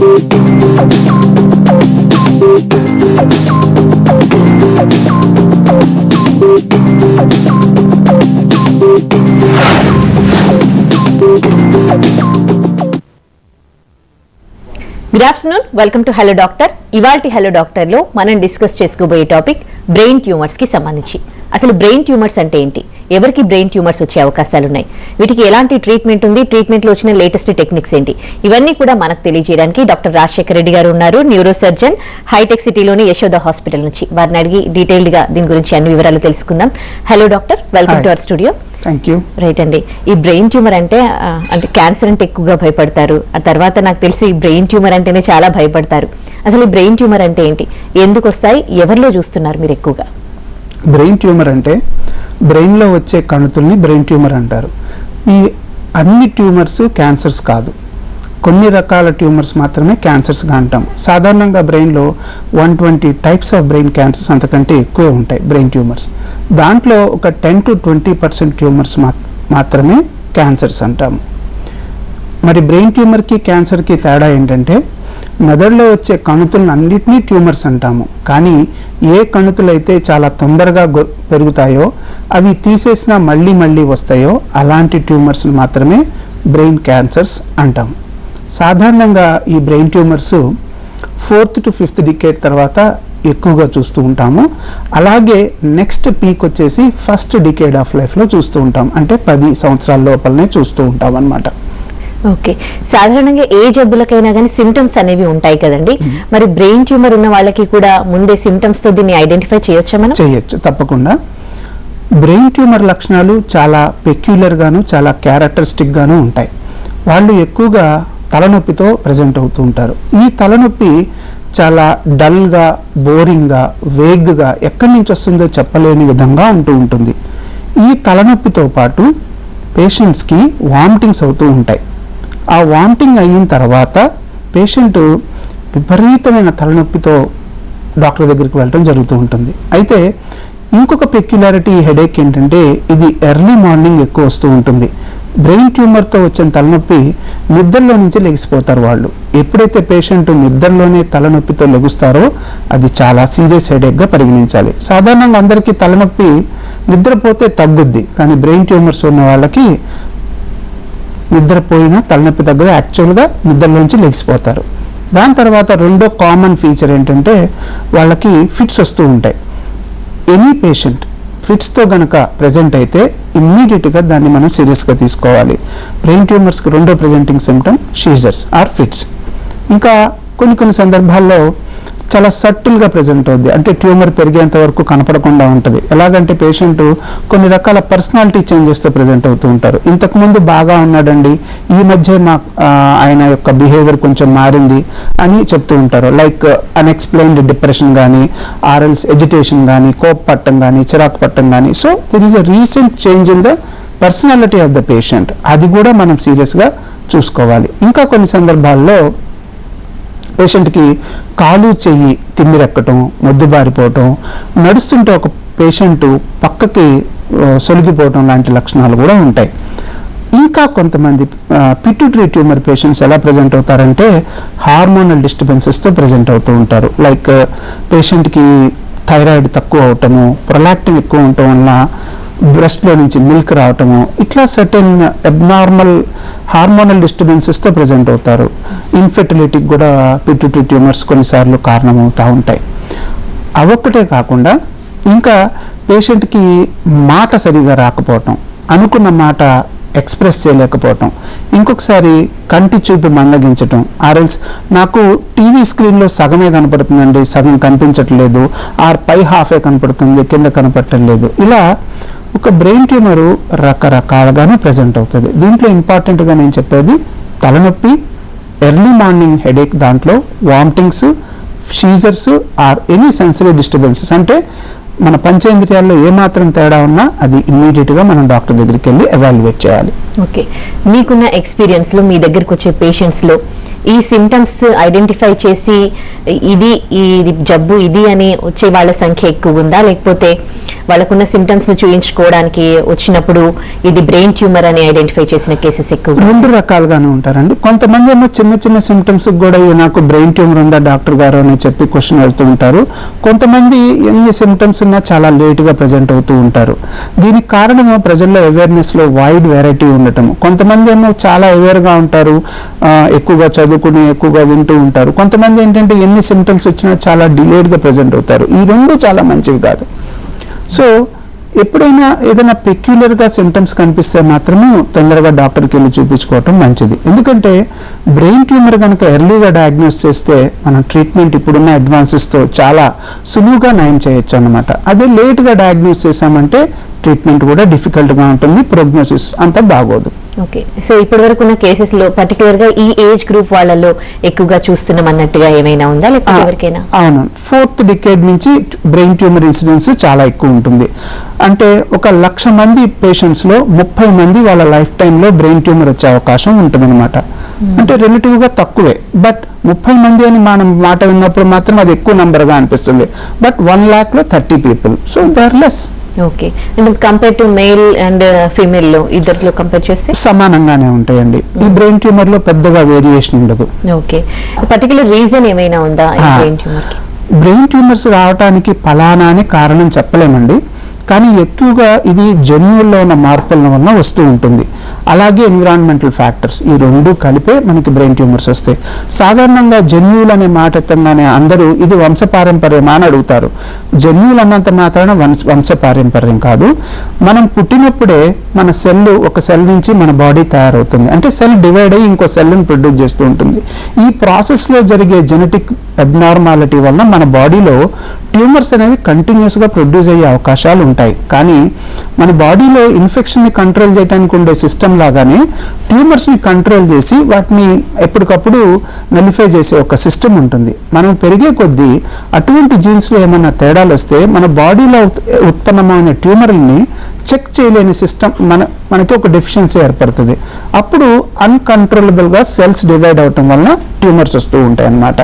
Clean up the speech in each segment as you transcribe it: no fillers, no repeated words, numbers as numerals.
Good afternoon, welcome to hello doctor. ఇవాల్టి hello doctor లో మనం డిస్కస్ చేసుకోబోయే టాపిక్ బ్రెయిన్ ట్యూమర్స్ కి సంబంధించి. అసలు బ్రెయిన్ ట్యూమర్స్ అంటే ఏంటి, ఎవరికి బ్రెయిన్ ట్యూమర్స్ వచ్చే అవకాశాలు ఉన్నాయి, వీటికి ఎలాంటి ట్రీట్మెంట్ ఉంది, ట్రీట్మెంట్ లో వచ్చిన లేటెస్ట్ టెక్నిక్స్ ఏంటి, ఇవన్నీ కూడా మనకు తెలియజేయడానికి డాక్టర్ రాజశేఖర్ రెడ్డి గారు ఉన్నారు, న్యూరో సర్జన్, హైటెక్ సిటీలోని యశోద హాస్పిటల్ నుంచి. వారిని అడిగి డీటెయిల్డ్ గా దీని గురించి అన్ని వివరాలు తెలుసుకుందాం. Hello doctor, welcome to our studio. Thank you. Right అండి, ఈ బ్రెయిన్ ట్యూమర్ అంటే క్యాన్సర్ అంటే ఎక్కువగా భయపడతారు. ఆ తర్వాత నాకు తెలిసి బ్రెయిన్ ట్యూమర్ అంటేనే చాలా భయపడతారు. అసలు ఈ బ్రెయిన్ ట్యూమర్ అంటే ఏంటి, ఎందుకు వస్తాయి, ఎవరిలో చూస్తున్నారు మీరు ఎక్కువగా? బ్రెయిన్ ట్యూమర్ అంటే బ్రెయిన్లో వచ్చే కణుతుల్ని బ్రెయిన్ ట్యూమర్ అంటారు. ఈ అన్ని ట్యూమర్స్ క్యాన్సర్స్ కాదు, కొన్ని రకాల ట్యూమర్స్ మాత్రమే క్యాన్సర్స్గా అంటాం. సాధారణంగా బ్రెయిన్లో 120 టైప్స్ ఆఫ్ బ్రెయిన్ క్యాన్సర్స్ అంతకంటే ఎక్కువే ఉంటాయి బ్రెయిన్ ట్యూమర్స్. దాంట్లో ఒక 10 to 20% ట్యూమర్స్ మాత్రమే క్యాన్సర్స్ అంటాము. మరి బ్రెయిన్ ట్యూమర్కి క్యాన్సర్కి తేడా ఏంటంటే మెదడులో వచ్చే కణుతులను అన్నిటినీ ట్యూమర్స్ అంటాము, కానీ ఏ కణుతులు అయితే చాలా తొందరగా పెరుగుతాయో అవి తీసేసినా మళ్ళీ మళ్ళీ వస్తాయో అలాంటి ట్యూమర్స్ని మాత్రమే బ్రెయిన్ క్యాన్సర్స్ అంటాము. సాధారణంగా ఈ brain tumours 4th to 5th decade తర్వాత ఎక్కువగా చూస్తూ ఉంటాము. అలాగే నెక్స్ట్ పీక్ వచ్చేసి 1st డికేడ్ ఆఫ్ లైఫ్లో చూస్తూ ఉంటాం, అంటే 10 సంవత్సరాల లోపలనే చూస్తూ ఉంటాం అన్నమాట. ఓకే, సాధారణంగా ఏ జబ్బులకైనా కానీ సిమ్టమ్స్ అనేవి ఉంటాయి కదండి, మరి బ్రెయిన్ ట్యూమర్ ఉన్న వాళ్ళకి కూడా ముందే సిమ్టమ్స్ తో దీన్ని ఐడెంటిఫై చేయొచ్చా మనం? చేయొచ్చు, తప్పకుండా. బ్రెయిన్ ట్యూమర్ లక్షణాలు చాలా పెక్యులర్ గాను చాలా క్యారెక్టరిస్టిక్ గాను ఉంటాయి. వాళ్ళు ఎక్కువగా తలనొప్పితో ప్రజెంట్ అవుతూ ఉంటారు. ఈ తలనొప్పి చాలా డల్గా, బోరింగ్గా, వేగ్గా, ఎక్కడి నుంచి వస్తుందో చెప్పలేని విధంగా ఉంటూ ఉంటుంది. ఈ తలనొప్పితో పాటు పేషెంట్స్కి వామిటింగ్స్ అవుతూ ఉంటాయి. ఆ వామిటింగ్ అయిన తర్వాత పేషెంట్ విపరీతమైన తలనొప్పితో డాక్టర్ దగ్గరికి వెళ్ళడం జరుగుతూ ఉంటుంది. అయితే ఇంకొక పెక్యులారిటీ హెడేక్ ఏంటంటే ఇది ఎర్లీ మార్నింగ్ ఎక్కువ వస్తూ ఉంటుంది. బ్రెయిన్ ట్యూమర్తో వచ్చిన తలనొప్పి నిద్రలో నుంచి లెగిసిపోతారు వాళ్ళు. ఎప్పుడైతే పేషెంట్ నిద్రలోనే తలనొప్పితో లెగుస్తారో అది చాలా సీరియస్ హెడేక్గా పరిగణించాలి. సాధారణంగా అందరికీ తలనొప్పి నిద్రపోతే తగ్గుద్ది, కానీ బ్రెయిన్ ట్యూమర్స్ ఉన్న వాళ్ళకి నిద్రపోయినా తలనొప్పి తగ్గదు, యాక్చువల్గా నిద్రలోంచి లెగిసిపోతారు. దాని తర్వాత రెండో కామన్ ఫీచర్ ఏంటంటే వాళ్ళకి ఫిట్స్ వస్తూ ఉంటాయి. ఎనీ పేషెంట్ ఫిట్స్తో గనక ప్రెజెంట్ అయితే ఇమ్మీడియట్గా దాన్ని మనం సీరియస్గా తీసుకోవాలి. బ్రెయిన్ ట్యూమర్స్కి రెండో presenting symptom seizures or fits. ఇంకా కొన్ని సందర్భాల్లో చాలా సటిల్గా ప్రెజెంట్ అవుద్ది, అంటే ట్యూమర్ పెరిగేంత వరకు కనపడకుండా ఉంటుంది. ఎలాగంటే పేషెంట్ కొన్ని రకాల పర్సనాలిటీ చేంజెస్తో ప్రెజెంట్ అవుతూ ఉంటారు. ఇంతకుముందు బాగా ఉన్నాడండి, ఈ మధ్య ఆయన యొక్క బిహేవియర్ కొంచెం మారింది అని చెప్తూ ఉంటారు. లైక్ అన్ఎక్స్ప్లెయిన్డ్ డిప్రెషన్ కానీ, ఆర్ఎల్స్ ఎజిటేషన్ కానీ, కోప్ పట్టం కానీ, చిరాకు పట్టం కానీ. So there is a recent change in the personality of the patient, అది కూడా మనం సీరియస్గా చూసుకోవాలి. ఇంకా కొన్ని సందర్భాల్లో పేషెంట్కి కాలు చెయ్యి తిమ్మిరెక్కటం, మొద్దుబారిపోవటం, నడుస్తుంటే ఒక పేషెంట్ పక్కకి సొలిగిపోవటం లాంటి లక్షణాలు కూడా ఉంటాయి. ఇంకా కొంతమంది పిట్యూటరీ ట్యూమర్ పేషెంట్స్ ఎలా ప్రజెంట్ అవుతారంటే హార్మోనల్ డిస్టర్బెన్సెస్తో ప్రజెంట్ అవుతూ ఉంటారు. లైక్ పేషెంట్కి థైరాయిడ్ తక్కువ అవటము, ప్రొలాక్టిన్ ఎక్కువ ఉండటం వల్ల బ్రెస్ట్లో నుంచి మిల్క్ రావటము, ఇట్లా సర్టెన్ అబ్నార్మల్ హార్మోనల్ డిస్టర్బెన్సెస్తో ప్రజెంట్ అవుతారు. ఇన్ఫెర్టిలిటీకి కూడా పిట్యూటరీ ట్యూమర్స్ కొన్నిసార్లు కారణమవుతూ ఉంటాయి. అవొక్కటే కాకుండా ఇంకా పేషెంట్కి మాట సరిగా రాకపోవటం, అనుకున్న మాట ఎక్స్ప్రెస్ చేయలేకపోవటం, ఇంకొకసారి కంటి చూపు మందగించటం, ఆర్ఎల్స్ నాకు టీవీ స్క్రీన్లో సగమే కనపడుతుందండి, సగం కనిపించట్లేదు, పై హాఫే కనపడుతుంది, కింద కనపడటం. ఇలా ఒక బ్రెయిన్ ట్యూమరు రకరకాలుగానే ప్రజెంట్ అవుతుంది. దీంట్లో ఇంపార్టెంట్గా నేను చెప్పేది తలనొప్పి, ఎర్లీ మార్నింగ్ హెడేక్, దాంట్లో vomitings, seizures or any sensory disturbances, అంటే మన పంచేంద్రియాల్లో ఏమాత్రం తేడా ఉన్నా అది ఇమ్మీడియట్గా మనం డాక్టర్ దగ్గరికి వెళ్ళి ఎవాల్యుయేట్ చేయాలి. ఓకే, మీకున్న ఎక్స్పీరియన్స్లో మీ దగ్గరికి వచ్చే పేషెంట్స్లో ఈ సిమ్టమ్స్ ఐడెంటిఫై చేసి ఇది జబ్బు ఇది అని వచ్చే వాళ్ళ సంఖ్య ఎక్కువ ఉందా, లేకపోతే వాళ్ళకున్న సిమ్టమ్స్ ను చూపించుకోవడానికి వచ్చినప్పుడు ఇది బ్రెయిన్ ట్యూమర్ అని ఐడెంటిఫై చేసిన కేసెస్ ఎక్కువ? రెండు రకాలుగానే ఉంటారండి. కొంతమంది ఏమో చిన్న చిన్న సిమ్టమ్స్ కూడా నాకు బ్రెయిన్ ట్యూమర్ ఉందా డాక్టర్ గారు అని చెప్పి క్వశ్చన్ వెళ్తూ ఉంటారు. కొంతమంది ఎన్ని సిమ్టమ్స్ ఉన్నా చాలా లేట్ గా ప్రజెంట్ అవుతూ ఉంటారు. దీనికి కారణము ప్రజల్లో అవేర్నెస్ లో వైడ్ వెరైటీ ఉండటం. కొంతమంది ఏమో చాలా అవేర్ గా ఉంటారు, ఎక్కువగా చదువుకుని ఎక్కువగా వింటూ ఉంటారు. కొంతమంది ఏంటంటే ఎన్ని సిమ్టమ్స్ వచ్చినా చాలా డిలేడ్ గా ప్రజెంట్ అవుతారు. ఈ రెండు చాలా మంచివి కాదు. సో ఎప్పుడైనా ఏదైనా పెక్యులర్గా సిమ్టమ్స్ కనిపిస్తే మాత్రమే తొందరగా డాక్టర్కి వెళ్ళి చూపించుకోవటం మంచిది. ఎందుకంటే బ్రెయిన్ ట్యూమర్ కనుక ఎర్లీగా డయాగ్నోస్ చేస్తే మనం ట్రీట్మెంట్ ఇప్పుడున్న అడ్వాన్సెస్తో చాలా సులువుగా నయం చేయొచ్చు అన్నమాట. అదే లేట్గా డయాగ్నోస్ చేసామంటే ట్రీట్మెంట్ కూడా డిఫికల్ట్గా ఉంటుంది, ప్రోగ్నోసిస్ అంత బాగోదు. ఓకే, సో ఇప్పటి వరకు ఉన్న కేసెస్ లో పర్టికులర్ గా ఈ ఏజ్ గ్రూప్ వాళ్ళలో ఎక్కువగా చూస్తున్నాం అన్నట్టుగా ఏమైనా ఉందా, లేకపోతే ఎవరికైనా? అవును, 4th డికేడ్ నుంచి బ్రెయిన్ ట్యూమర్ ఇన్సిడెన్స్ చాలా ఎక్కువ ఉంటుంది. అంటే 1,00,000 మంది పేషెంట్స్ లో 30 మంది వాళ్ళ లైఫ్ టైంలో బ్రెయిన్ ట్యూమర్ వచ్చే అవకాశం ఉంటుందన్నమాట. అంటే రిలేటివ్ గా తక్కువే, బట్ 30 మంది అని మనం మాట విన్నప్పుడు మాత్రం అది ఎక్కువ నంబర్ గా అనిపిస్తుంది. బట్ 1,00,000 లో 30 people, so they are less. Okay, and compare to male and female లో ఇద్దరిలో కంపేర్ చేస్తే సమానంగానే ఉంటాయండి. ఈ బ్రెయిన్ ట్యూమర్ లో పెద్దగా వేరియేషన్ ఉండదు. ఓకే, పర్టికులర్ రీజన్ ఏమైనా ఉందా బ్రెయిన్ ట్యూమర్ కి? బ్రెయిన్ ట్యూమర్స్ రావడానికి ఫలానా అని కారణం చెప్పలేమండి, కానీ ఎక్కువగా ఇది జన్యువుల్లో ఉన్న మార్పుల వల్ల వస్తూ ఉంటుంది. అలాగే ఎన్విరాన్మెంటల్ ఫ్యాక్టర్స్, ఈ రెండు కలిపే మనకి బ్రెయిన్ ట్యూమర్స్ వస్తాయి. సాధారణంగా జన్యువులు అనే మాట ఎత్తంగానే అందరూ ఇది వంశపారంపర్యమా అని అడుగుతారు. జన్యువులు అన్నంత మాత్రాన వంశపారంపర్యం కాదు. మనం పుట్టినప్పుడే మన సెల్ ఒక సెల్ నుంచి మన బాడీ తయారవుతుంది. అంటే సెల్ డివైడ్ అయ్యి ఇంకో సెల్ని ప్రొడ్యూస్ చేస్తూ ఉంటుంది. ఈ ప్రాసెస్లో జరిగే జెనెటిక్ అబ్నార్మాలిటీ వల్ల మన బాడీలో ట్యూమర్స్ అనేవి కంటిన్యూస్గా ప్రొడ్యూస్ అయ్యే అవకాశాలు ఉంటాయి. కానీ మన బాడీలో ఇన్ఫెక్షన్ని కంట్రోల్ చేయడానికి ఉండే సిస్టమ్ లాగానే ట్యూమర్స్ని కంట్రోల్ చేసి వాటిని ఎప్పటికప్పుడు నలిఫై చేసే ఒక సిస్టమ్ ఉంటుంది. మనం పెరిగే కొద్దీ అటువంటి జీన్స్లో ఏమైనా తేడాలు వస్తే మన బాడీలో ఉత్పన్నమైన ట్యూమర్ని చెక్ చేయలేని సిస్టమ్ మనకి ఒక డెఫిషియన్సీ ఏర్పడుతుంది. అప్పుడు అన్కంట్రోలబుల్గా సెల్స్ డివైడ్ అవటం వల్ల ట్యూమర్స్ వస్తూ ఉంటాయి అన్నమాట.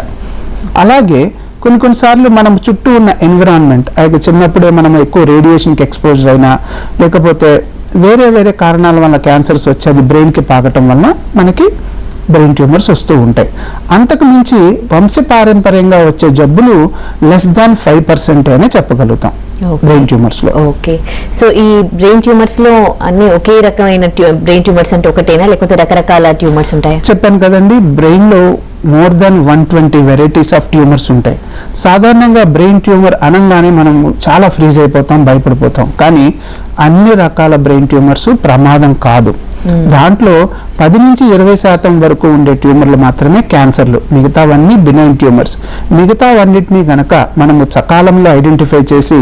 అలాగే కొన్నిసార్లు మనం చుట్టూ ఉన్న ఎన్విరాన్మెంట్, అయితే చిన్నప్పుడే మనం ఎక్కువ రేడియేషన్కి ఎక్స్పోజర్ అయినా, లేకపోతే వేరే వేరే కారణాల వల్ల క్యాన్సర్స్ వచ్చి అది బ్రెయిన్కి పాకటం వల్ల మనకి బ్రెయిన్ ట్యూమర్స్ వస్తూ ఉంటాయి. అంతకు మించి వంశపారంపర్యంగా వచ్చే జబ్బులు లెస్ దాన్ 5% అనే చెప్పగలుగుతాం బ్రెయిన్ ట్యూమర్స్ లో. ఓకే, సో ఈ బ్రెయిన్ ట్యూమర్స్ లో అన్ని ఒకే రకమైన బ్రెయిన్ ట్యూమర్స్ అంటే ఒకటేనా, లేకపోతే రకరకాల ట్యూమర్స్ ఉంటాయా? చెప్పాను కదండి, బ్రెయిన్ లో more than 120 varieties of tumours ఉంటాయి. సాధారణంగా బ్రెయిన్ ట్యూమర్ అనగానే మనం చాలా ఫ్రీజ్ అయిపోతాం, భయపడిపోతాం. కానీ అన్ని రకాల బ్రెయిన్ ట్యూమర్స్ ప్రమాదం కాదు. దాంట్లో 10 నుంచి 20% వరకు ఉండే ట్యూమర్లు మాత్రమే క్యాన్సర్లు, మిగతావన్నీ బినైన్ ట్యూమర్స్. మిగతావన్నిటినీ గనక మనము సకాలంలో ఐడెంటిఫై చేసి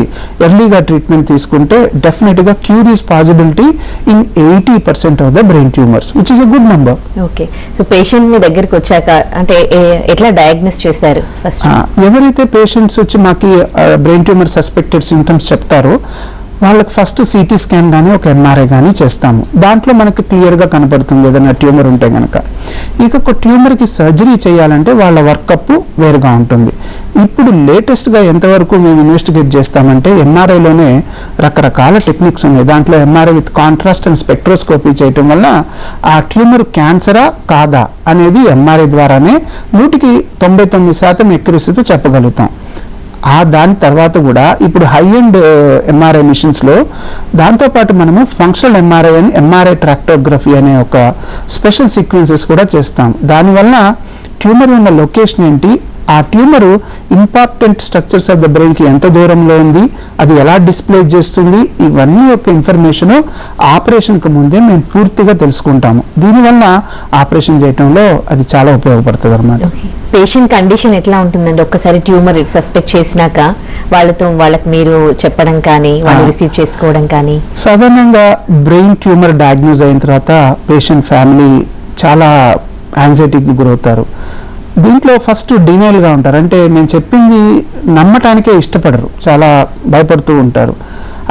ఎర్లీగా ట్రీట్మెంట్ తీసుకుంటే డెఫినెట్గా cure is possibility in 80% of the brain tumours, which is a good number. Okay, so patient మీ దగ్గరికి వచ్చాక అంటే ఎట్లా డయాగ్నోస్ చేశారు ఫస్ట్? ఎవరైతే పేషెంట్స్ వచ్చి మాకు బ్రెయిన్ ట్యూమర్ సస్పెక్టెడ్ సింటమ్స్ చెప్తారో వాళ్ళకి ఫస్ట్ సిటీ స్కాన్ కానీ ఒక ఎంఆర్ఐ కానీ చేస్తాము. దాంట్లో మనకి క్లియర్గా కనపడుతుంది ఏదైనా ట్యూమర్ ఉంటే కనుక. ఇక ఒక ట్యూమర్కి సర్జరీ చేయాలంటే వాళ్ళ వర్కప్ వేరుగా ఉంటుంది. ఇప్పుడు లేటెస్ట్గా ఎంతవరకు మేము ఇన్వెస్టిగేట్ చేస్తామంటే ఎంఆర్ఐలోనే రకరకాల టెక్నిక్స్ ఉన్నాయి. దాంట్లో MRI with contrast and spectroscopy చేయటం వల్ల ఆ ట్యూమర్ క్యాన్సరా కాదా అనేది ఎంఆర్ఐ ద్వారానే 99% ఎక్యురసీతో చెప్పగలుగుతాం. దాని తర్వాత కూడా ఇప్పుడు హై అండ్ ఎంఆర్ఐ మిషన్స్లో దాంతోపాటు మనము ఫంక్షనల్ ఎంఆర్ఐ అండ్ ఎంఆర్ఐ ట్రాక్టోగ్రఫీ అనే ఒక స్పెషల్ సీక్వెన్సెస్ కూడా చేస్తాం. దానివల్ల ట్యూమర్ ఉన్న లొకేషన్ ఏంటి, ఆ tumour important structures of the బ్రెయిన్కి ఎంత దూరంలో ఉంది, అది ఎలా డిస్ప్లే చేస్తుంది, ఇవన్నీ యొక్క ఇన్ఫర్మేషన్ ఆపరేషన్కి ముందే మేము పూర్తిగా తెలుసుకుంటాము. దీనివల్ల ఆపరేషన్ చేయడంలో అది చాలా ఉపయోగపడుతుంది అన్నమాట. పేషెంట్ కండిషన్ ఎట్లా ఉంటుందండి ఒక్కసారి ట్యూమర్ సస్పెక్ట్ చేసినాక వాళ్ళకి మీరు చెప్పడం కానీ వాళ్ళు రిసీవ్ చేసుకోవడం కానీ? సాధారణంగా బ్రెయిన్ ట్యూమర్ డయాగ్నోజ్ అయిన తర్వాత పేషెంట్ ఫ్యామిలీ చాలా యాంగ్జైటీకి గురవుతారు. దీంట్లో ఫస్ట్ డినైల్గా ఉంటారు, అంటే నేను చెప్పింది నమ్మటానికే ఇష్టపడరు, చాలా భయపడుతూ ఉంటారు.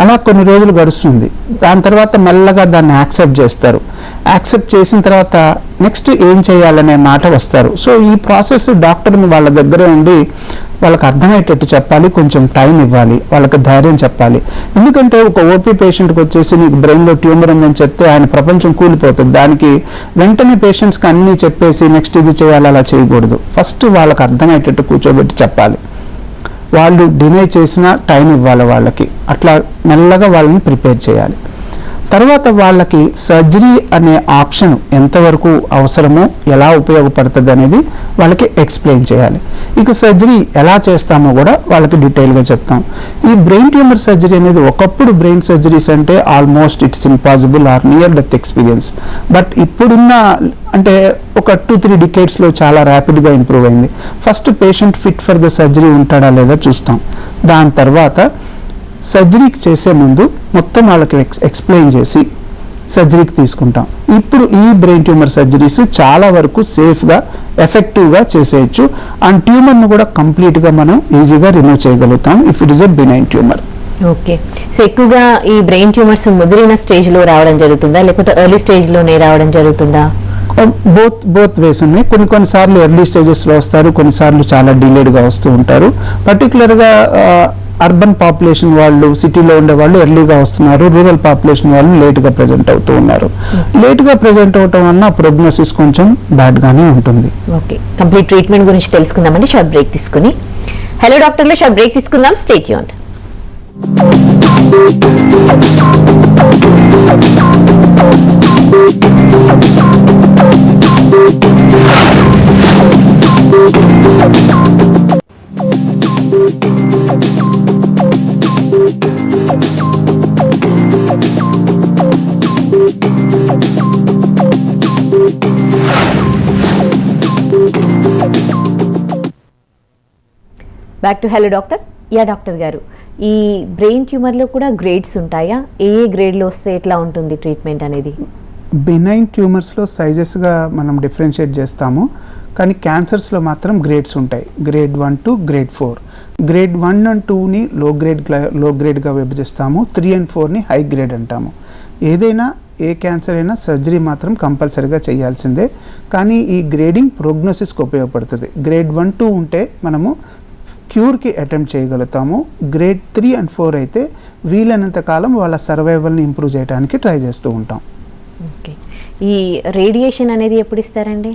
అలా కొన్ని రోజులు గడుస్తుంది. దాని తర్వాత మెల్లగా దాన్ని యాక్సెప్ట్ చేస్తారు. యాక్సెప్ట్ చేసిన తర్వాత నెక్స్ట్ ఏం చేయాలనే మాట వస్తారు. సో ఈ ప్రాసెస్ డాక్టర్ని వాళ్ళ దగ్గరే ఉండి వాళ్ళకి అర్థమయ్యేటట్టు చెప్పాలి, కొంచెం టైం ఇవ్వాలి, వాళ్ళకి ధైర్యం చెప్పాలి. ఎందుకంటే ఒక ఓపీ పేషెంట్కి వచ్చేసి నీకు బ్రెయిన్లో ట్యూమర్ ఉందని చెప్తే ఆయన ప్రపంచం కూలిపోతుంది. దానికి వెంటనే పేషెంట్స్కి అన్నీ చెప్పేసి నెక్స్ట్ ఇది చేయాలి అలా చేయకూడదు. ఫస్ట్ వాళ్ళకి అర్థమయ్యేటట్టు కూర్చోబెట్టి చెప్పాలి. వాళ్ళు డినై చేసిన టైం ఇవ్వాలి వాళ్ళకి. అట్లా మెల్లగా వాళ్ళని ప్రిపేర్ చేయాలి. తర్వాత వాళ్ళకి సర్జరీ అనే ఆప్షన్ ఎంతవరకు అవసరమో, ఎలా ఉపయోగపడుతుంది అనేది వాళ్ళకి ఎక్స్ప్లెయిన్ చేయాలి. ఇక సర్జరీ ఎలా చేస్తామో కూడా వాళ్ళకి డీటెయిల్గా చెప్తాం. ఈ బ్రెయిన్ ట్యూమర్ సర్జరీ అనేది ఒకప్పుడు బ్రెయిన్ సర్జరీస్ అంటే almost it's impossible or near death experience. But ఇప్పుడున్న అంటే ఒక 2-3 డికేడ్స్లో చాలా ర్యాపిడ్గా ఇంప్రూవ్ అయింది. First patient fit for the surgery ఉంటాడా లేదా చూస్తాం. దాని తర్వాత సర్జరీకి చేసే ముందు మొత్తం వాళ్ళకి ఎక్స్ప్లెయిన్ చేసి సర్జరీకి తీసుకుంటాం. ఇప్పుడు ఈ బ్రెయిన్ ట్యూమర్ సర్జరీస్ చాలా వరకు సేఫ్గా, ఎఫెక్టివ్గా చేసేయచ్చు. అండ్ ట్యూమర్ను కూడా కంప్లీట్గా మనం ఈజీగా రిమూవ్ చేయగలుగుతాం if it is a benign tumour. Okay. So ఎక్కువగా ఈ బ్రెయిన్ ట్యూమర్స్ ముదిరిన స్టేజ్లో రావడం జరుగుతుందా, లేకపోతే ఎర్లీ స్టేజ్లోనే రావడం జరుగుతుందా? బోత్ వేస్ ఉన్నాయి. కొన్నిసార్లు ఎర్లీ స్టేజెస్లో వస్తారు, కొన్నిసార్లు చాలా డిలేడ్గా వస్తూ ఉంటారు. పర్టికులర్గా అర్బన్ పాపులేషన్ వాళ్ళు, సిటీలో ఉండే వాళ్ళు ఎర్లీగా వస్తున్నారు, రూరల్ పాపులేషన్ వాళ్ళు లేట్గా ప్రజెంట్ అవుతూ ఉన్నారు. లేట్గా ప్రజెంట్ అవటం వల్ల ప్రోగ్నోసిస్ కొంచెం బ్యాడ్గానే ఉంటుంది. ఓకే, కంప్లీట్ ట్రీట్మెంట్ గురించి తెలుసుకుందామండి. షార్ట్ బ్రేక్ తీసుకుని హలో డాక్టర్లో షార్ట్ బ్రేక్ తీసుకుందాం. Stay tuned. Back to hello doctor. Yeah doctor గారు, ఈ బ్రెయిన్ ట్యూమర్లో కూడా గ్రేడ్స్ ఉంటాయా? ఏ గ్రేడ్లో వస్తే ఎట్లా ఉంటుంది ట్రీట్మెంట్ అనేది? బినైన్ ట్యూమర్స్లో సైజెస్గా మనం డిఫరెన్షియేట్ చేస్తాము, కానీ క్యాన్సర్స్లో మాత్రం గ్రేడ్స్ ఉంటాయి. Grade 1 to grade 4. Grade 1 and 2ని లో గ్రేడ్గా విభజిస్తాము. 3 and 4ని హై గ్రేడ్ అంటాము. ఏదైనా ఏ క్యాన్సర్ అయినా సర్జరీ మాత్రం కంపల్సరీగా చేయాల్సిందే. కానీ ఈ గ్రేడింగ్ ప్రోగ్నోసిస్కి ఉపయోగపడుతుంది. గ్రేడ్ 1, 2 ఉంటే మనము క్యూర్కి అటెంప్ట్ చేయగలుగుతాము. గ్రేడ్ 3 and 4 అయితే వీలైనంత కాలం వాళ్ళ సర్వైవల్ని ఇంప్రూవ్ చేయడానికి ట్రై చేస్తూ ఉంటాం. ఓకే. ఈ రేడియేషన్ అనేది ఎప్పుడు ఇస్తారండి?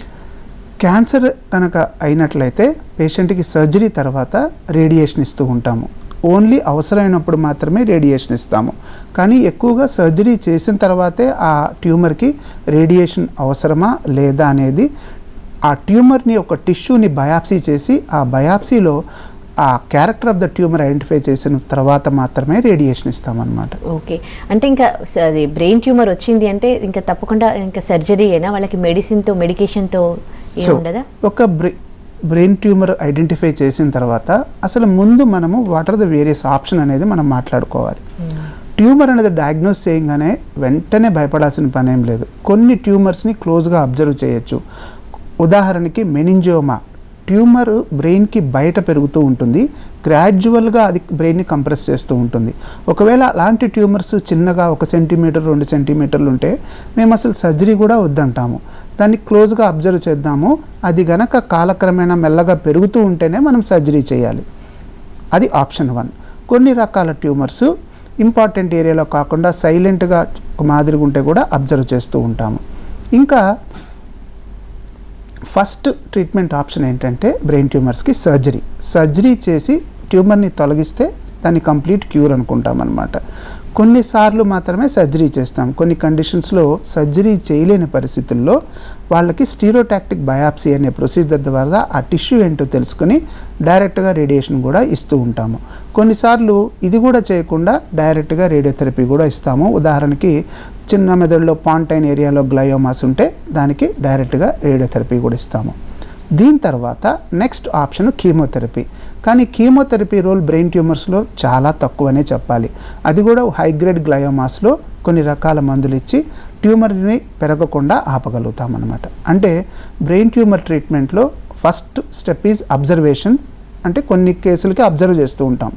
క్యాన్సర్ కనుక అయినట్లయితే పేషెంట్కి సర్జరీ తర్వాత రేడియేషన్ ఇస్తూ ఉంటాము. ఓన్లీ అవసరమైనప్పుడు మాత్రమే రేడియేషన్ ఇస్తాము. కానీ ఎక్కువగా సర్జరీ చేసిన తర్వాతే ఆ ట్యూమర్కి రేడియేషన్ అవసరమా లేదా అనేది ఆ ట్యూమర్ని ఒక టిష్యూని బయాప్సీ చేసి ఆ బయాప్సీలో ఆ character of the tumour identify చేసిన తర్వాత మాత్రమే రేడియేషన్ ఇస్తామన్నమాట. ఓకే. అంటే ఇంకా అది బ్రెయిన్ ట్యూమర్ వచ్చింది అంటే ఇంకా తప్పకుండా ఇంకా సర్జరీ అయినా వాళ్ళకి మెడికేషన్తో ఉండదా? ఒక బ్రెయిన్ ట్యూమర్ ఐడెంటిఫై చేసిన తర్వాత అసలు ముందు మనము what are the various option అనేది మనం మాట్లాడుకోవాలి. ట్యూమర్ అనేది డయాగ్నోస్ చేయగానే వెంటనే భయపడాల్సిన పని ఏం లేదు. కొన్ని ట్యూమర్స్ని క్లోజ్గా అబ్జర్వ్ చేయొచ్చు. ఉదాహరణకి మెనింజియోమా ట్యూమర్ బ్రెయిన్కి బయట పెరుగుతూ ఉంటుంది, గ్రాడ్యువల్గా అది బ్రెయిన్ని కంప్రెస్ చేస్తూ ఉంటుంది. ఒకవేళ అలాంటి ట్యూమర్స్ చిన్నగా 1 సెంటీమీటర్ 2 సెంటీమీటర్లు ఉంటే మేము అసలు సర్జరీ కూడా వద్దంటాము. దాన్ని క్లోజ్గా అబ్జర్వ్ చేద్దాము. అది గనక కాలక్రమేణా మెల్లగా పెరుగుతూ ఉంటేనే మనం సర్జరీ చేయాలి. అది ఆప్షన్ 1. కొన్ని రకాల ట్యూమర్స్ ఇంపార్టెంట్ ఏరియాలో కాకుండా సైలెంట్గా మాదిరిగా ఉంటే కూడా అబ్జర్వ్ చేస్తూ ఉంటాము. ఇంకా ఫస్ట్ ట్రీట్మెంట్ ఆప్షన్ ఏంటంటే బ్రెయిన్ ట్యూమర్స్కి సర్జరీ చేసి ట్యూమర్ని తొలగిస్తే దాన్ని కంప్లీట్ క్యూర్ అనుకుంటాం అన్నమాట. కొన్నిసార్లు మాత్రమే సర్జరీ చేస్తాం. కొన్ని కండిషన్స్లో సర్జరీ చేయలేని పరిస్థితుల్లో వాళ్ళకి స్టీరియోటాక్టిక్ బయాప్సీ అనే ప్రొసీజర్ ద్వారా ఆ టిష్యూ ఏంటో తెలుసుకుని డైరెక్ట్గా రేడియేషన్ కూడా ఇస్తూ ఉంటాము. కొన్నిసార్లు ఇది కూడా చేయకుండా డైరెక్ట్గా రేడియోథెరపీ కూడా ఇస్తాము. ఉదాహరణకి చిన్న మెదడులో పాంటైన్ ఏరియాలో గ్లయోమాస్ ఉంటే దానికి డైరెక్ట్గా రేడియోథెరపీ కూడా ఇస్తాము. దీని తర్వాత నెక్స్ట్ ఆప్షన్ కీమోథెరపీ. కానీ కీమోథెరపీ రోల్ బ్రెయిన్ ట్యూమర్స్లో చాలా తక్కువనే చెప్పాలి. అది కూడా హై గ్రేడ్ గ్లయోమాస్లో కొన్ని రకాల మందులు ఇచ్చి ట్యూమర్ని పెరగకుండా ఆపగలుగుతామన్నమాట. అంటే బ్రెయిన్ ట్యూమర్ ట్రీట్మెంట్లో ఫస్ట్ స్టెప్ ఈజ్ అబ్జర్వేషన్. అంటే కొన్ని కేసులకి అబ్జర్వ్ చేస్తూ ఉంటాం.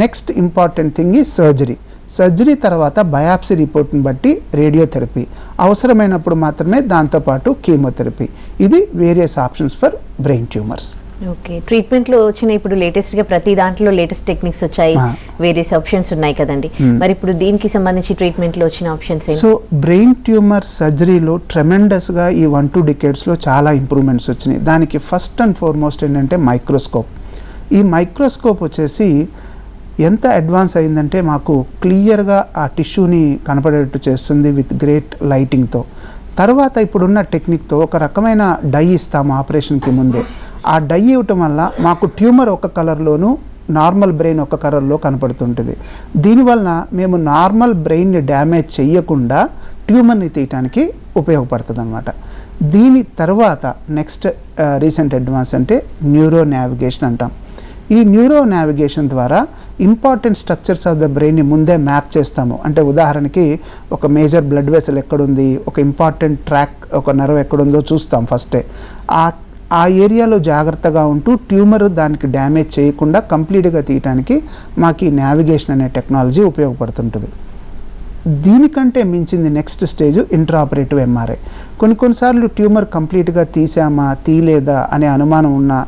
Next important thing is surgery. Surgery తర్వాత బయాప్సీ రిపోర్ట్ని బట్టి రేడియోథెరపీ, అవసరమైనప్పుడు మాత్రమే దాంతోపాటు కీమోథెరపీ. ఇది various options for brain tumours. Okay, ట్రీట్మెంట్లో వచ్చిన ఇప్పుడు లేటెస్ట్గా ప్రతి దాంట్లో లేటెస్ట్ టెక్నిక్స్ వచ్చాయి, వేరియస్ ఆప్షన్స్ ఉన్నాయి కదండి. మరి ఇప్పుడు దీనికి సంబంధించి ట్రీట్మెంట్లో వచ్చిన ఆప్షన్స్ ఏంటి? సో బ్రెయిన్ ట్యూమర్ సర్జరీలో ట్రెమెండస్గా ఈ 1-2 డికేడ్స్లో చాలా ఇంప్రూవ్మెంట్స్ వచ్చినాయి. దానికి ఫస్ట్ అండ్ ఫార్మోస్ట్ ఏంటంటే మైక్రోస్కోప్. ఈ మైక్రోస్కోప్ వచ్చేసి ఎంత అడ్వాన్స్ అయిందంటే మాకు క్లియర్గా ఆ టిష్యూని కనపడేట్టు చేస్తుంది విత్ గ్రేట్ లైటింగ్తో. తర్వాత ఇప్పుడున్న టెక్నిక్తో ఒక రకమైన డై ఇస్తాము ఆపరేషన్కి ముందే. ఆ డై ఇవ్వటం వల్ల మాకు ట్యూమర్ ఒక కలర్లోను, నార్మల్ బ్రెయిన్ ఒక కలర్లో కనపడుతుంటుంది. దీనివల్ల మేము నార్మల్ బ్రెయిన్ని డ్యామేజ్ చేయకుండా ట్యూమర్ని తీయటానికి ఉపయోగపడుతుంది అన్నమాట. దీని తర్వాత నెక్స్ట్ రీసెంట్ అడ్వాన్స్ అంటే న్యూరో నావిగేషన్ అంటాం. ఈ న్యూరో నావిగేషన్ ద్వారా ఇంపార్టెంట్ స్ట్రక్చర్స్ ఆఫ్ ద బ్రెయిన్ని ముందే మ్యాప్ చేస్తాము. అంటే ఉదాహరణకి ఒక మేజర్ బ్లడ్ వెసల్ ఎక్కడుంది, ఒక ఇంపార్టెంట్ ట్రాక్, ఒక నర్వ్ ఎక్కడుందో చూస్తాం ఫస్టే. ఆ ఏరియాలో జాగ్రత్తగా ఉంటూ ట్యూమర్ దానికి డ్యామేజ్ చేయకుండా కంప్లీట్గా తీయటానికి మాకు ఈ నావిగేషన్ అనే టెక్నాలజీ ఉపయోగపడుతుంటుంది. దీనికంటే మించింది నెక్స్ట్ స్టేజ్ ఇంట్రాఆపరేటివ్ ఎంఆర్ఐ. కొన్నిసార్లు ట్యూమర్ కంప్లీట్గా తీసామా తీయలేదా అనే అనుమానం ఉన్నా,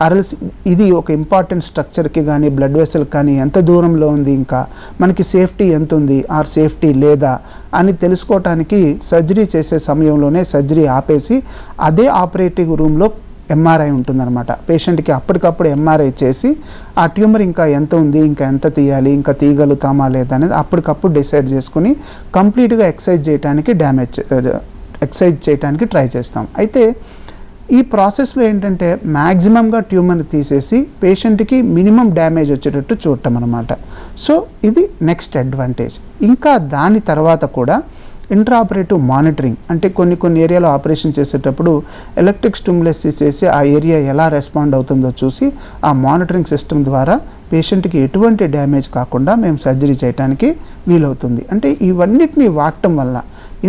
అరల్స్ ఇది ఒక ఇంపార్టెంట్ స్ట్రక్చర్కి కానీ బ్లడ్ వెసల్ కానీ ఎంత దూరంలో ఉంది, ఇంకా మనకి సేఫ్టీ ఎంత ఉంది ఆర్ సేఫ్టీ లేదా అని తెలుసుకోవటానికి సర్జరీ చేసే సమయంలోనే సర్జరీ ఆపేసి అదే ఆపరేటివ్ రూమ్లో ఎంఆర్ఐ ఉంటుందన్నమాట. పేషెంట్కి అప్పటికప్పుడు ఎంఆర్ఐ చేసి ఆ ట్యూమర్ ఇంకా ఎంత ఉంది, ఇంకా ఎంత తీయాలి, ఇంకా తీయగలుగుతామా లేదా అనేది అప్పటికప్పుడు డిసైడ్ చేసుకుని కంప్లీట్గా ఎక్సైజ్ చేయడానికి ట్రై చేస్తాం. అయితే ఈ ప్రాసెస్లో ఏంటంటే మ్యాక్సిమంగా ట్యూమర్ని తీసేసి పేషెంట్కి మినిమం డ్యామేజ్ వచ్చేటట్టు చూడటం అనమాట. సో ఇది నెక్స్ట్ అడ్వాంటేజ్. ఇంకా దాని తర్వాత కూడా ఇంట్రాఆపరేటివ్ మానిటరింగ్ అంటే కొన్ని ఏరియాలో ఆపరేషన్ చేసేటప్పుడు ఎలక్ట్రిక్ స్టిమ్యులస్ చేసి ఆ ఏరియా ఎలా రెస్పాండ్ అవుతుందో చూసి ఆ మానిటరింగ్ సిస్టమ్ ద్వారా పేషెంట్కి ఎటువంటి డ్యామేజ్ కాకుండా మేము సర్జరీ చేయడానికి వీలవుతుంది. అంటే ఇవన్నిటిని వాడటం వల్ల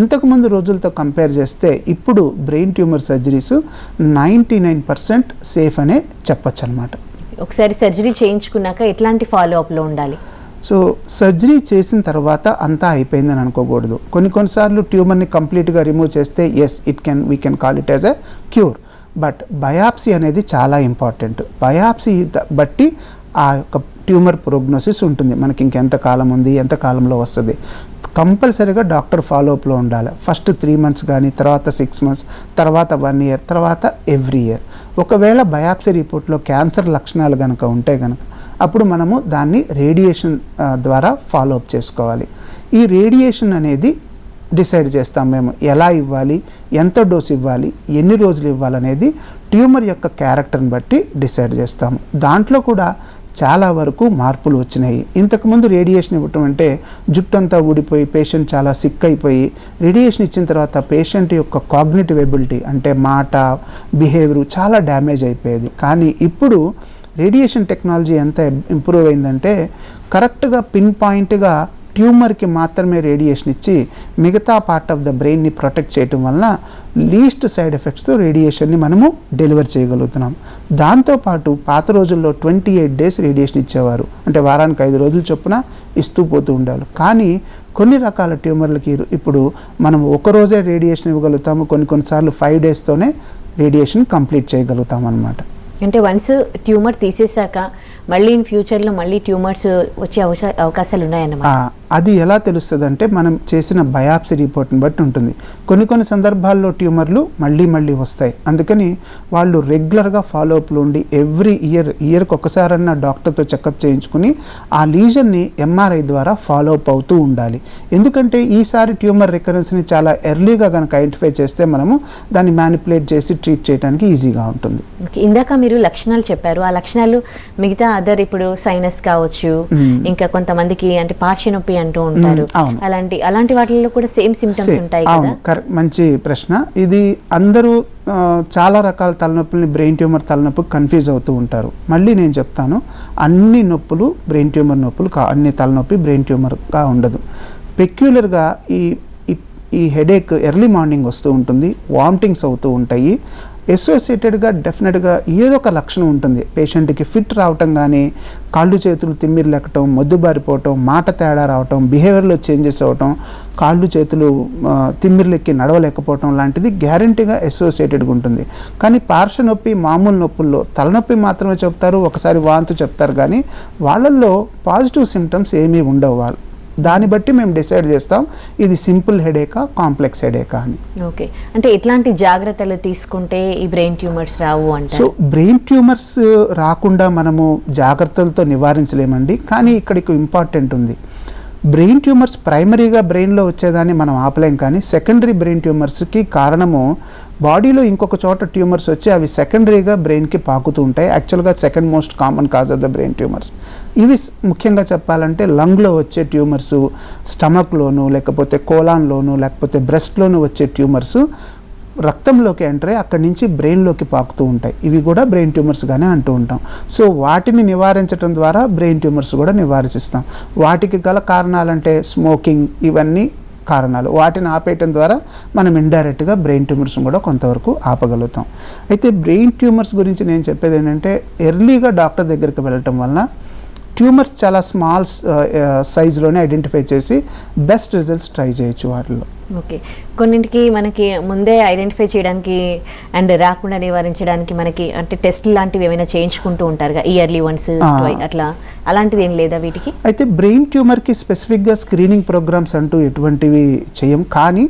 ఇంతకుముందు రోజులతో కంపేర్ చేస్తే ఇప్పుడు బ్రెయిన్ ట్యూమర్ సర్జరీస్ 99% సేఫ్ అనే చెప్పచ్చు అనమాట. ఒకసారి సర్జరీ చేయించుకున్నాక ఎట్లాంటి ఫాలో అప్లో ఉండాలి? సో సర్జరీ చేసిన తర్వాత అంతా అయిపోయిందని అనుకోకూడదు. కొన్నిసార్లు ట్యూమర్ని కంప్లీట్గా రిమూవ్ చేస్తే we can call it as a cure. But biopsy అనేది చాలా ఇంపార్టెంట్. బయాప్సీ బట్టి ఆ యొక్క ట్యూమర్ ప్రోగ్నోసిస్ ఉంటుంది, మనకి ఇంకెంత కాలం ఉంది, ఎంత కాలంలో వస్తుంది. కంపల్సరీగా డాక్టర్ ఫాలోఅప్లో ఉండాలి. ఫస్ట్ 3 months కానీ, తర్వాత 6 months, తర్వాత 1 year, తర్వాత ఎవ్రీ ఇయర్. ఒకవేళ బయాప్సీ రిపోర్ట్లో క్యాన్సర్ లక్షణాలు కనుక ఉంటే కనుక అప్పుడు మనము దాన్ని రేడియేషన్ ద్వారా ఫాలోఅప్ చేసుకోవాలి. ఈ రేడియేషన్ అనేది డిసైడ్ చేస్తాం మేము ఎలా ఇవ్వాలి, ఎంత డోస్ ఇవ్వాలి, ఎన్ని రోజులు ఇవ్వాలనేది ట్యూమర్ యొక్క క్యారెక్టర్ని బట్టి డిసైడ్ చేస్తాము. దాంట్లో కూడా చాలా వరకు మార్పులు వచ్చినాయి. ఇంతకుముందు రేడియేషన్ ఇవ్వటం అంటే జుట్టంతా ఊడిపోయి పేషెంట్ చాలా సిక్ అయిపోయి, రేడియేషన్ ఇచ్చిన తర్వాత పేషెంట్ యొక్క కాగ్నిటివ్ ఎబిలిటీ అంటే మాట, బిహేవియర్ చాలా డ్యామేజ్ అయిపోయేది. కానీ ఇప్పుడు రేడియేషన్ టెక్నాలజీ ఎంత ఇంప్రూవ్ అయిందంటే కరెక్ట్గా పిన్ పాయింట్గా ట్యూమర్కి మాత్రమే రేడియేషన్ ఇచ్చి మిగతా పార్ట్ ఆఫ్ ద బ్రెయిన్ని ప్రొటెక్ట్ చేయటం వలన లీస్ట్ సైడ్ ఎఫెక్ట్స్తో రేడియేషన్ని మనము డెలివర్ చేయగలుగుతున్నాం. దాంతోపాటు పాత రోజుల్లో 28 days రేడియేషన్ ఇచ్చేవారు, అంటే వారానికి 5 రోజులు చొప్పున ఇస్తూ పోతూ ఉండాలి. కానీ కొన్ని రకాల ట్యూమర్లకి ఇప్పుడు మనం ఒకరోజే రేడియేషన్ ఇవ్వగలుగుతాము, కొన్నిసార్లు 5 daysతోనే రేడియేషన్ కంప్లీట్ చేయగలుగుతాం అన్నమాట. అంటే వన్స్ ట్యూమర్ తీసేశాక మళ్ళీ ఇన్ ఫ్యూచర్లో మళ్ళీ ట్యూమర్స్ వచ్చే అవకాశాలు ఉన్నాయన్నమాట. అది ఎలా తెలుస్తుంది అంటే మనం చేసిన బయాప్సీ రిపోర్ట్ని బట్టి ఉంటుంది. కొన్ని సందర్భాల్లో ట్యూమర్లు మళ్ళీ వస్తాయి. అందుకని వాళ్ళు రెగ్యులర్గా ఫాలోఅప్లో ఉండి ఇయర్కి ఒకసారన్నా డాక్టర్తో చెకప్ చేయించుకుని ఆ లీజన్ని ఎంఆర్ఐ ద్వారా ఫాలోఅప్ అవుతూ ఉండాలి. ఎందుకంటే ఈసారి ట్యూమర్ రికరెన్స్ని చాలా ఎర్లీగా కనుక ఐడెంటిఫై చేస్తే మనము దాన్ని మ్యానిపులేట్ చేసి ట్రీట్ చేయడానికి ఈజీగా ఉంటుంది. ఇందాక మీరు లక్షణాలు చెప్పారు, ఆ లక్షణాలు మిగతా అదర్ ఇప్పుడు సైనస్ కావచ్చు, ఇంకా కొంతమందికి అంటే పార్శ్వ నొప్పి అంటూ ఉంటారు, అలాంటి వాటిల్లో కూడా సేమ్ సిమ్టమ్స్ ఉంటాయి కదా? మంచి ప్రశ్న. ఇది అందరూ చాలా రకాల తలనొప్పుల్ని బ్రెయిన్ ట్యూమర్ తలనొప్పి కన్ఫ్యూజ్ అవుతూ ఉంటారు. మళ్ళీ నేను చెప్తాను, అన్ని నొప్పులు బ్రెయిన్ ట్యూమర్ నొప్పులు అన్ని తలనొప్పి బ్రెయిన్ ట్యూమర్గా ఉండదు. పెక్యులర్గా ఈ హెడేక్ ఎర్లీ మార్నింగ్ వస్తూ ఉంటుంది, వామిటింగ్స్ అవుతూ ఉంటాయి, అసోసియేటెడ్గా డెఫినెట్గా ఏదో ఒక లక్షణం ఉంటుంది. పేషెంట్కి ఫిట్ రావటం కానీ, కాళ్ళు చేతులు తిమ్మిర్లు ఎక్కటం, మొద్దుబారిపోవటం, మాట తేడా రావటం, బిహేవియర్లో చేంజెస్ అవ్వటం, కాళ్ళు చేతులు తిమ్మిర్లు ఎక్కి నడవలేకపోవటం లాంటిది గ్యారంటీగా అసోసియేటెడ్గా ఉంటుంది. కానీ పార్శ్వ నొప్పి, మామూలు నొప్పుల్లో తలనొప్పి మాత్రమే చెప్తారు, ఒకసారి వాంతు చెప్తారు, కానీ వాళ్ళల్లో పాజిటివ్ సిమ్టమ్స్ ఏమీ ఉండవు. వాళ్ళు దాన్ని బట్టి మేము డిసైడ్ చేస్తాం ఇది సింపుల్ హెడేకా, కాంప్లెక్స్ హెడేకా అని. ఓకే, అంటే ఎట్లాంటి జాగ్రత్తలు తీసుకుంటే ఈ బ్రెయిన్ ట్యూమర్స్ రావు అంటే? సో బ్రెయిన్ ట్యూమర్స్ రాకుండా మనము జాగ్రత్తలతో నివారించలేమండి, కానీ ఇక్కడికి ఇంపార్టెంట్ ఉంది. బ్రెయిన్ ట్యూమర్స్ ప్రైమరీగా బ్రెయిన్లో వచ్చేదాన్ని మనం ఆపలేం, కానీ సెకండరీ బ్రెయిన్ ట్యూమర్స్కి కారణము బాడీలో ఇంకొక చోట ట్యూమర్స్ వచ్చి అవి సెకండరీగా బ్రెయిన్కి పాకుతూ ఉంటాయి. యాక్చువల్గా second most common cause of the brain tumours ఇవి. ముఖ్యంగా చెప్పాలంటే లంగ్లో వచ్చే ట్యూమర్స్, స్టమక్లోను, లేకపోతే కోలాన్లోను, లేకపోతే బ్రెస్ట్లోను వచ్చే ట్యూమర్స్ రక్తంలోకి ఎంటర్ అయ్యి అక్కడి నుంచి బ్రెయిన్లోకి పాకుతూ ఉంటాయి. ఇవి కూడా బ్రెయిన్ ట్యూమర్స్గానే అంటూ ఉంటాం. సో వాటిని నివారించడం ద్వారా బ్రెయిన్ ట్యూమర్స్ కూడా నివారిస్తాం. వాటికి గల కారణాలంటే స్మోకింగ్, ఇవన్నీ కారణాలు. వాటిని ఆపేయటం ద్వారా మనం ఇండైరెక్ట్గా బ్రెయిన్ ట్యూమర్స్ని కూడా కొంతవరకు ఆపగలుగుతాం. అయితే బ్రెయిన్ ట్యూమర్స్ గురించి నేను చెప్పేది ఏంటంటే, ఎర్లీగా డాక్టర్ దగ్గరికి వెళ్ళటం వలన ట్యూమర్స్ చాలా స్మాల్ సైజులోనే ఐడెంటిఫై చేసి బెస్ట్ రిజల్ట్స్ ట్రై చేయొచ్చు వాటిలో. ఓకే, కొన్నింటికి మనకి ముందే ఐడెంటిఫై చేయడానికి అండ్ రాకుండా నివారించడానికి మనకి అంటే టెస్ట్ లాంటివి ఏమైనా చేయించుకుంటూ ఉంటారుగా, ఇయర్లీ వన్స్ అట్లా, అలాంటిది ఏం లేదా వీటికి? అయితే బ్రెయిన్ ట్యూమర్కి స్పెసిఫిక్గా స్క్రీనింగ్ ప్రోగ్రామ్స్ అంటూ ఎటువంటివి చేయం, కానీ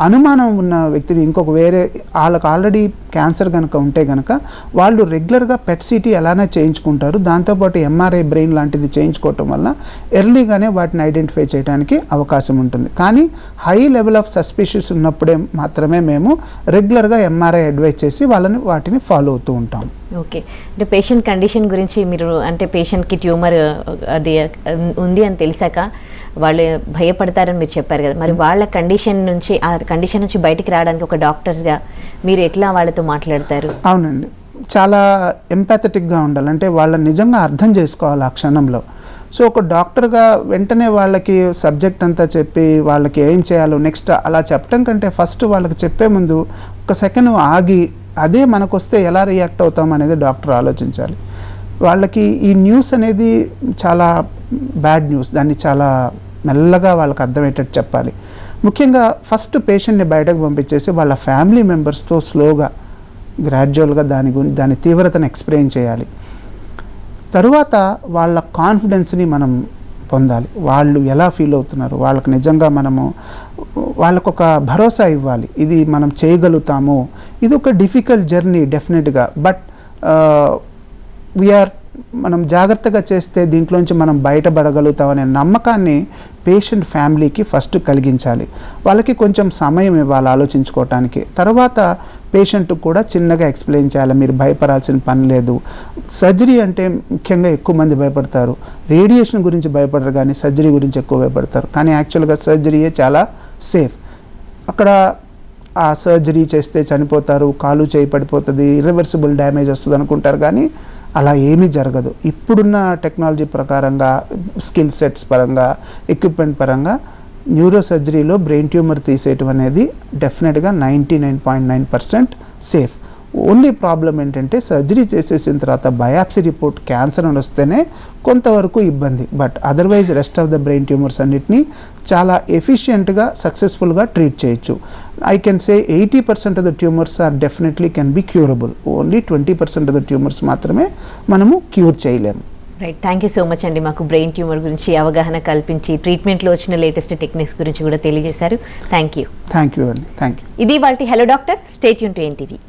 అనుమానం ఉన్న వ్యక్తిని ఇంకొక వేరే వాళ్ళకి ఆల్రెడీ క్యాన్సర్ కనుక ఉంటే కనుక వాళ్ళు రెగ్యులర్గా పెట్ సిటీ ఎలానే చేయించుకుంటారు. దాంతోపాటు ఎంఆర్ఐ బ్రెయిన్ లాంటిది చేయించుకోవటం వల్ల ఎర్లీగానే వాటిని ఐడెంటిఫై చేయడానికి అవకాశం ఉంటుంది. కానీ హై లెవెల్ ఆఫ్ సస్పిషియస్ ఉన్నప్పుడే మాత్రమే మేము రెగ్యులర్గా ఎంఆర్ఐ అడ్వైజ్ చేసి వాటిని ఫాలో అవుతూ ఉంటాం. ఓకే, అంటే పేషెంట్ కండిషన్ గురించి మీరు, అంటే పేషెంట్కి ట్యూమర్ అది ఉంది అని తెలిసాక వాళ్ళు భయపడతారని మీరు చెప్పారు కదా, మరి వాళ్ళ కండిషన్ నుంచి, ఆ కండిషన్ నుంచి బయటికి రావడానికి ఒక డాక్టర్స్గా మీరు ఎట్లా వాళ్ళతో మాట్లాడతారు? అవునండి, చాలా ఎంపాథెటిక్గా ఉండాలి. అంటే వాళ్ళని నిజంగా అర్థం చేసుకోవాలి ఆ క్షణంలో. సో ఒక డాక్టర్గా వెంటనే వాళ్ళకి సబ్జెక్ట్ అంతా చెప్పి వాళ్ళకి ఏం చేయాలో నెక్స్ట్ అలా చెప్పడం కంటే ఫస్ట్ వాళ్ళకి చెప్పే ముందు ఒక సెకండ్ ఆగి అదే మనకు వస్తే ఎలా రియాక్ట్ అవుతాం అనేది డాక్టర్ ఆలోచించాలి. వాళ్ళకి ఈ న్యూస్ అనేది చాలా బ్యాడ్ న్యూస్, దాన్ని చాలా మెల్లగా వాళ్ళకి అర్థమయ్యేటట్టు చెప్పాలి. ముఖ్యంగా ఫస్ట్ పేషెంట్ని బయటకు పంపించేసి వాళ్ళ ఫ్యామిలీ మెంబర్స్తో స్లోగా గ్రాడ్యువల్గా దాని తీవ్రతను ఎక్స్ప్లెయిన్ చేయాలి. తరువాత వాళ్ళ కాన్ఫిడెన్స్ని మనం పొందాలి. వాళ్ళు ఎలా ఫీల్ అవుతున్నారు, వాళ్ళకి నిజంగా మనము వాళ్ళకొక భరోసా ఇవ్వాలి, ఇది మనం చేయగలుగుతాము. ఇది ఒక డిఫికల్ట్ జర్నీ డెఫినెట్గా, బట్ మనం జాగ్రత్తగా చేస్తే దీంట్లోంచి మనం బయటపడగలుగుతామనే నమ్మకాన్ని పేషెంట్ ఫ్యామిలీకి ఫస్ట్ కలిగించాలి. వాళ్ళకి కొంచెం సమయం ఇవ్వాలి ఆలోచించుకోవటానికి. తర్వాత పేషెంట్ కూడా చిన్నగా ఎక్స్ప్లెయిన్ చేయాలి, మీరు భయపడాల్సిన పని లేదు. సర్జరీ అంటే ముఖ్యంగా ఎక్కువ మంది భయపడతారు, రేడియేషన్ గురించి భయపడరు కానీ సర్జరీ గురించి ఎక్కువ భయపడతారు. కానీ యాక్చువల్గా సర్జరీయే చాలా సేఫ్. అక్కడ ఆ సర్జరీ చేస్తే చనిపోతారు, కాలు చేయి పడిపోతుంది, ఇర్రివర్సిబుల్ డ్యామేజ్ వస్తుంది అనుకుంటారు, కానీ అలా ఏమీ జరగదు. ఇప్పుడున్న టెక్నాలజీ ప్రకారంగా, స్కిల్ సెట్స్ పరంగా, ఎక్విప్మెంట్ పరంగా న్యూరో సర్జరీలో బ్రెయిన్ ట్యూమర్ తీసేయటం అనేది డెఫినెట్గా 99.9% సేఫ్. ఓన్లీ ప్రాబ్లం ఏంటంటే సర్జరీ చేసేసిన తర్వాత బయాప్సీ రిపోర్ట్ క్యాన్సర్ అని వస్తేనే కొంతవరకు ఇబ్బంది, but otherwise rest of the brain tumors అన్నిటినీ చాలా ఎఫిషియెంట్గా సక్సెస్ఫుల్గా ట్రీట్ చేయొచ్చు. I can say 80% of the tumors are definitely can be curable. Only 20% of the tumors మాత్రమే మనము క్యూర్ చేయలేము. Right, thank you so much అండి. మాకు బ్రెయిన్ ట్యూమర్ గురించి అవగాహన కల్పించి ట్రీట్మెంట్లో వచ్చిన లేటెస్ట్ టెక్నిక్స్ గురించి కూడా తెలియజేశారు. Thank you. థ్యాంక్ యూ అండి, థ్యాంక్ యూ. ఇది వాటి hello doctor. Stay tune to NTV.